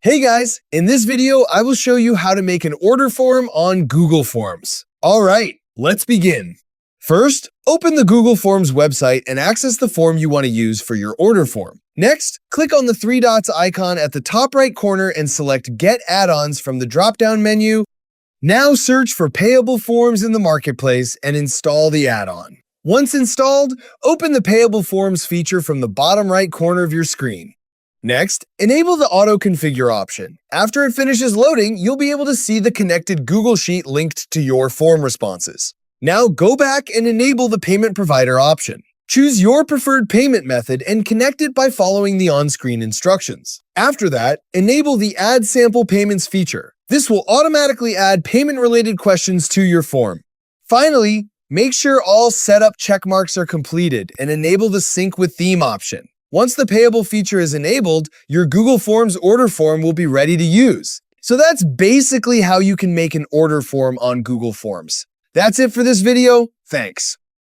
Hey guys, in this video, I will show you how to make an order form on Google Forms. All right, let's begin. First, open the Google Forms website and access the form you want to use for your order form. Next, click on the three dots icon at the top right corner and select Get Add-ons from the drop-down menu. Now search for Payable Forms in the Marketplace and install the add-on. Once installed, open the Payable Forms feature from the bottom right corner of your screen. Next, enable the Auto Configure option. After it finishes loading, you'll be able to see the connected Google Sheet linked to your form responses. Now go back and enable the Payment Provider option. Choose your preferred payment method and connect it by following the on-screen instructions. After that, enable the Add Sample Payments feature. This will automatically add payment-related questions to your form. Finally, make sure all setup checkmarks are completed and enable the Sync with Theme option. Once the payable feature is enabled, your Google Forms order form will be ready to use. So that's basically how you can make an order form on Google Forms. That's it for this video. Thanks.